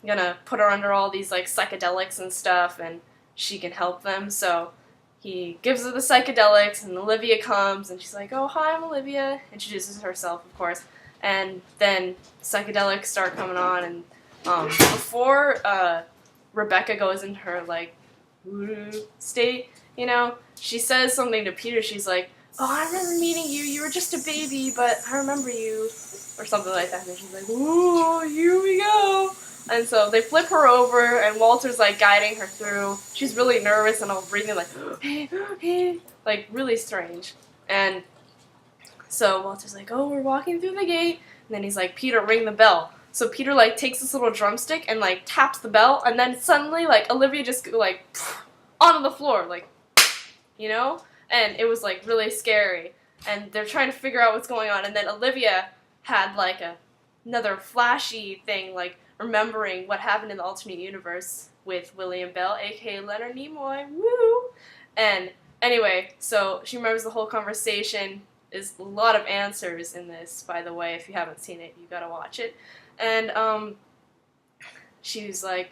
gonna put her under all these like psychedelics and stuff, and she can help them. So he gives her the psychedelics, and Olivia comes, and she's like, "Oh, hi, I'm Olivia." Introduces herself, of course, and then psychedelics start coming on, and before Rebecca goes into her like state, she says something to Peter. She's like, "Oh, I remember meeting you. You were just a baby, but I remember you," or something like that. And she's like, "Ooh, here we go." And so they flip her over, and Walter's like guiding her through. She's really nervous and all breathing like, "Hey, hey," like really strange. And so Walter's like, "Oh, we're walking through the gate." And then he's like, "Peter, ring the bell." So Peter like takes this little drumstick and like taps the bell, and then suddenly like Olivia just like onto the floor, like, and it was like really scary. And they're trying to figure out what's going on, and then Olivia had like another flashy thing, like remembering what happened in the alternate universe with William Bell, aka Leonard Nimoy. Woo! And anyway, so she remembers the whole conversation. There's a lot of answers in this, by the way. If you haven't seen it, you gotta watch it. And she was like,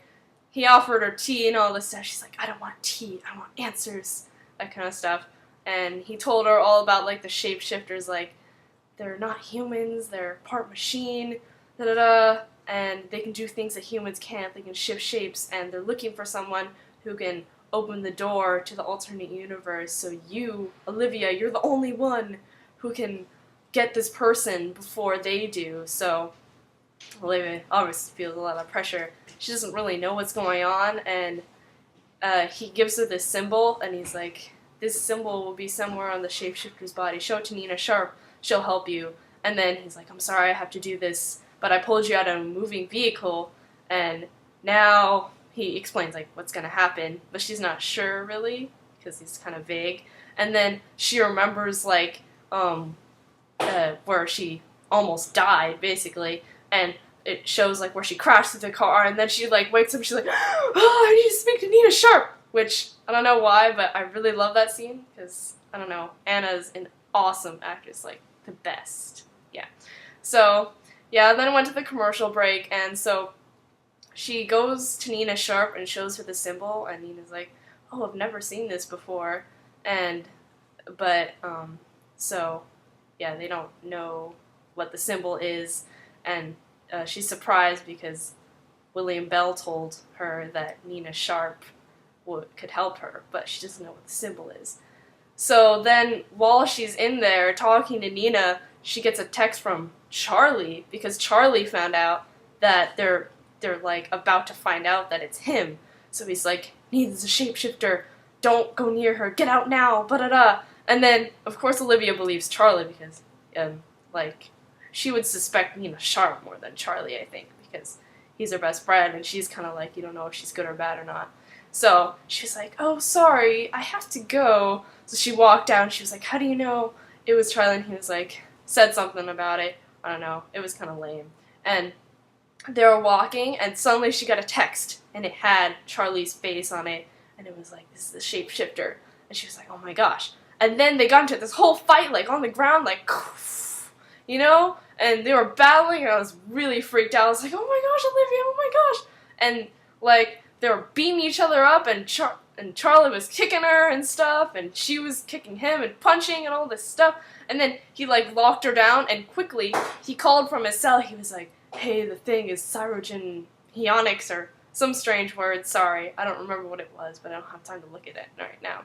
he offered her tea and all this stuff. She's like, "I don't want tea, I want answers," that kind of stuff. And he told her all about like the shapeshifters, like they're not humans, they're part machine, da da da, and they can do things that humans can't. They can shift shapes, and they're looking for someone who can open the door to the alternate universe. So you, Olivia, you're the only one who can get this person before they do. So Olivia obviously feels a lot of pressure. She doesn't really know what's going on, and he gives her this symbol, and he's like, "This symbol will be somewhere on the shapeshifter's body. Show it to Nina Sharp. She'll help you." And then he's like, "I'm sorry I have to do this, but I pulled you out of a moving vehicle," and now he explains like what's gonna happen, but she's not sure really because he's kind of vague. And then she remembers like where she almost died basically, and it shows like where she crashed through the car, and then she like wakes up and she's like, "Oh, I need to speak to Nina Sharp," which I don't know why, but I really love that scene because I don't know, Anna's an awesome actress, like the best. Yeah. So yeah, then I went to the commercial break, and so she goes to Nina Sharp and shows her the symbol, and Nina's like, "Oh, I've never seen this before," but so yeah, they don't know what the symbol is, and she's surprised because William Bell told her that Nina Sharp could help her, but she doesn't know what the symbol is. So then, while she's in there talking to Nina, she gets a text from Charlie, because Charlie found out that they're like about to find out that it's him. So he's like, "Nina's a shapeshifter. Don't go near her. Get out now. Ba-da-da." And then, of course, Olivia believes Charlie because, like, she would suspect Nina Sharp more than Charlie, I think, because he's her best friend, and she's kind of like, you don't know if she's good or bad or not. So she's like, "Oh, sorry, I have to go." So she walked down, she was like, "How do you know it was Charlie?" And he was like, said something about it. I don't know, it was kind of lame. And they were walking, and suddenly she got a text, and it had Charlie's face on it, and it was like, "This is the shapeshifter." And she was like, "Oh my gosh." And then they got into this whole fight, like, on the ground, like, and they were battling, and I was really freaked out. I was like, "Oh my gosh, Olivia, oh my gosh." And, like, they were beating each other up, and Charlie was kicking her and stuff, and she was kicking him and punching and all this stuff. And then he, like, locked her down, and quickly, he called from his cell. He was like, "Hey, the thing is cyrogen-hionics," or some strange word, sorry. I don't remember what it was, but I don't have time to look at it right now.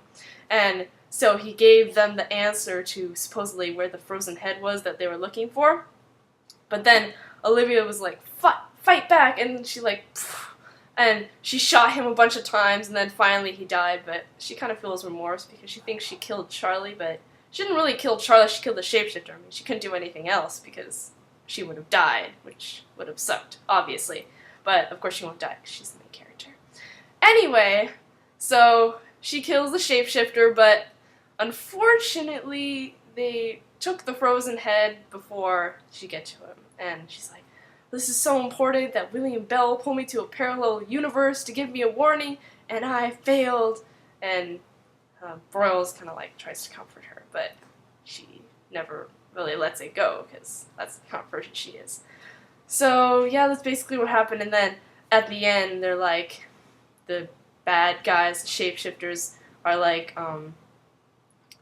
And so he gave them the answer to supposedly where the frozen head was that they were looking for. But then Olivia was like, fight back, and she like, and she shot him a bunch of times, and then finally he died, but she kind of feels remorse because she thinks she killed Charlie, but she didn't really kill Charlie, she killed the shapeshifter. I mean, she couldn't do anything else because she would have died, which would have sucked, obviously. But of course she won't die because she's the main character. Anyway, so she kills the shapeshifter, but unfortunately they took the frozen head before she get to him. And she's like, "This is so important that William Bell pulled me to a parallel universe to give me a warning, and I failed." And Broyles kind of like tries to comfort her, but she never really lets it go because that's the kind of person she is. So yeah, that's basically what happened. And then at the end, they're like, the bad guys, the shapeshifters, are like,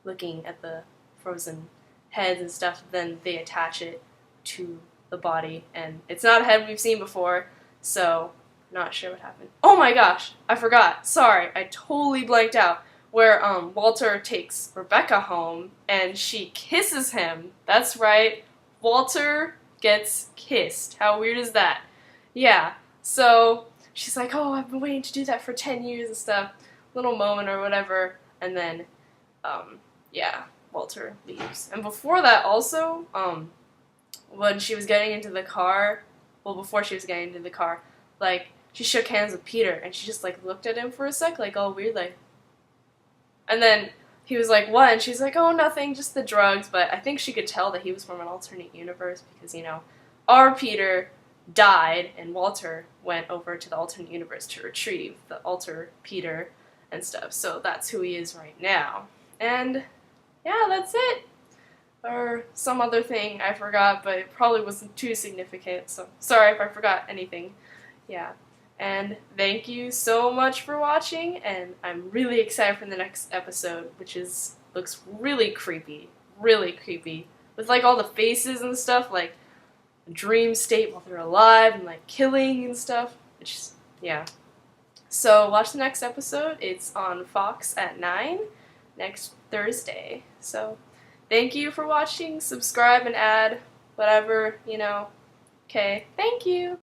looking at the frozen heads and stuff, then they attach it to the body, and it's not a head we've seen before, so not sure what happened. Oh my gosh, I forgot. Sorry, I totally blanked out. Where Walter takes Rebecca home and she kisses him. That's right, Walter gets kissed. How weird is that? Yeah, so she's like, oh, I've been waiting to do that for 10 years and stuff. Little moment or whatever, and then, yeah, Walter leaves. And before that also, when she was getting into the car, well, before she was getting into the car, like, she shook hands with Peter, and she just, like, looked at him for a sec, like, all weird, like, and then he was like, what? And she's like, oh, nothing, just the drugs, but I think she could tell that he was from an alternate universe, because, you know, our Peter died, and Walter went over to the alternate universe to retrieve the alter Peter and stuff, so that's who he is right now. And, yeah, that's it. Or some other thing I forgot, but it probably wasn't too significant, so sorry if I forgot anything. Yeah. And thank you so much for watching, and I'm really excited for the next episode, which looks really creepy, with like all the faces and stuff, like a dream state while they're alive, and like killing and stuff, which, yeah. So watch the next episode. It's on Fox at 9 next Thursday. So thank you for watching, subscribe and add whatever, you know. Okay, thank you!